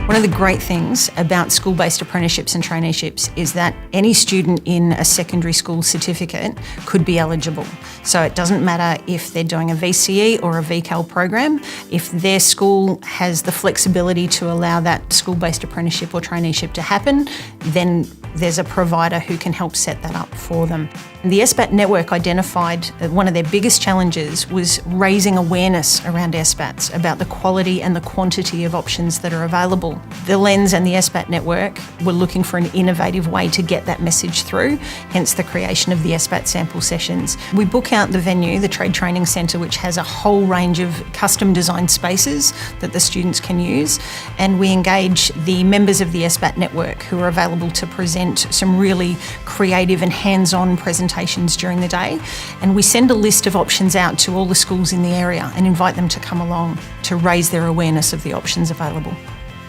One of the great things about school-based apprenticeships and traineeships is that any student in a secondary school certificate could be eligible. So it doesn't matter if they're doing a VCE or a VCAL program. If their school has the flexibility to allow that school-based apprenticeship or traineeship to happen, then there's a provider who can help set that up for them. The SBAT network identified that one of their biggest challenges was raising awareness around SBATs about the quality and the quantity of options that are available. The Lens and the SBAT network were looking for an innovative way to get that message through, hence the creation of the SBAT sample sessions. We book out the venue, the Trade Training Centre, which has a whole range of custom designed spaces that the students can use, and we engage the members of the SBAT network who are available to present some really creative and hands-on presentations during the day, and we send a list of options out to all the schools in the area and invite them to come along to raise their awareness of the options available.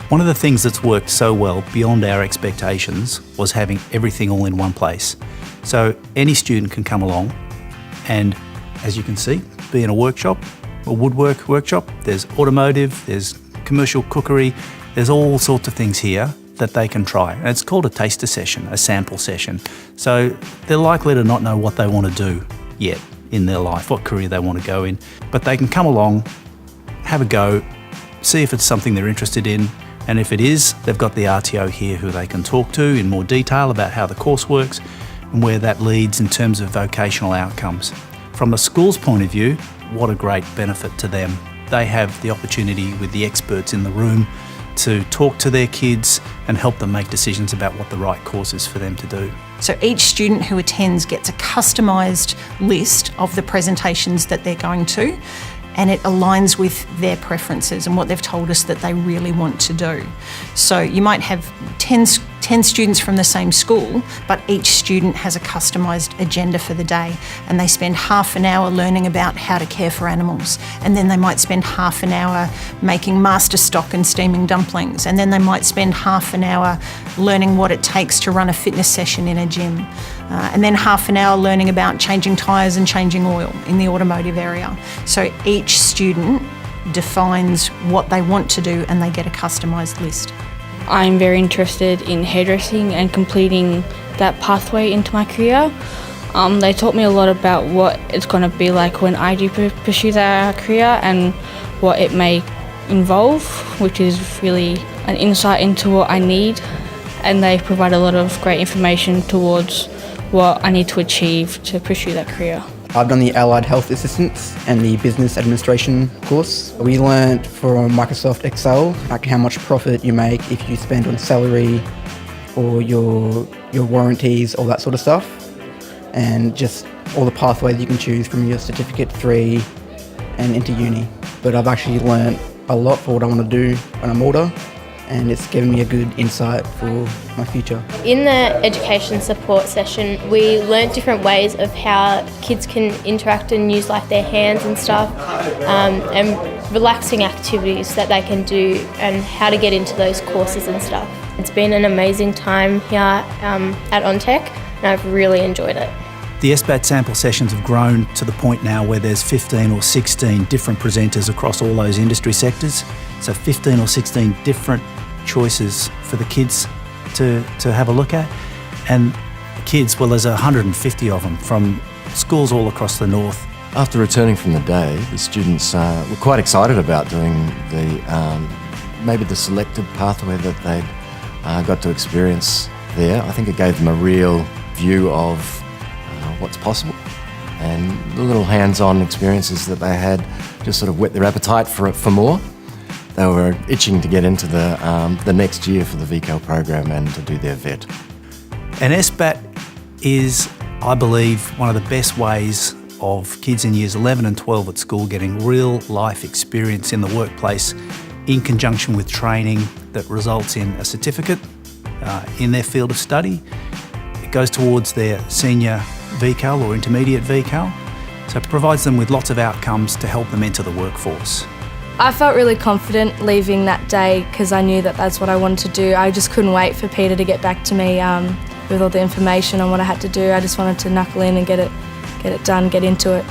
One of the things that's worked so well beyond our expectations was having everything all in one place. So any student can come along and, as you can see, be in a workshop, a woodwork workshop. There's automotive, there's commercial cookery, there's all sorts of things here that they can try. And it's called a taster session, a sample session. So they're likely to not know what they want to do yet in their life, what career they want to go in. But they can come along, have a go, see if it's something they're interested in, and if it is, they've got the RTO here who they can talk to in more detail about how the course works and where that leads in terms of vocational outcomes. From the school's point of view, what a great benefit to them. They have the opportunity with the experts in the room to talk to their kids and help them make decisions about what the right course is for them to do. So each student who attends gets a customised list of the presentations that they're going to, and it aligns with their preferences and what they've told us that they really want to do. So you might have 10 students from the same school, but each student has a customised agenda for the day, and they spend half an hour learning about how to care for animals, and then they might spend half an hour making master stock and steaming dumplings, and then they might spend half an hour learning what it takes to run a fitness session in a gym, and then half an hour learning about changing tyres and changing oil in the automotive area. So each student defines what they want to do and they get a customised list. I'm very interested in hairdressing and completing that pathway into my career. They taught me a lot about what it's going to be like when I do pursue that career and what it may involve, which is really an insight into what I need, and they provide a lot of great information towards what I need to achieve to pursue that career. I've done the Allied Health Assistance and the Business Administration course. We learnt from Microsoft Excel like how much profit you make if you spend on salary or your warranties, all that sort of stuff, and just all the pathways you can choose from your Certificate 3 and into uni. But I've actually learnt a lot for what I want to do when I'm older, and it's given me a good insight for my future. In the education support session, we learnt different ways of how kids can interact and use like their hands and stuff, and relaxing activities that they can do and how to get into those courses and stuff. It's been an amazing time here at OnTech, and I've really enjoyed it. The SBAT sample sessions have grown to the point now where there's 15 or 16 different presenters across all those industry sectors. So 15 or 16 different choices for the kids to have a look at. And kids, well, there's 150 of them from schools all across the north. After returning from the day, the students were quite excited about doing the maybe the selected pathway that they'd got to experience there. I think it gave them a real view of what's possible, and the little hands-on experiences that they had just sort of whet their appetite for more. They were itching to get into the next year for the VCAL program and to do their vet. And SBAT is, I believe, one of the best ways of kids in years 11 and 12 at school getting real life experience in the workplace in conjunction with training that results in a certificate in their field of study. It goes towards their senior VCAL or intermediate VCAL, so it provides them with lots of outcomes to help them enter the workforce. I felt really confident leaving that day because I knew that that's what I wanted to do. I just couldn't wait for Peter to get back to me with all the information on what I had to do. I just wanted to knuckle in and get it done, get into it.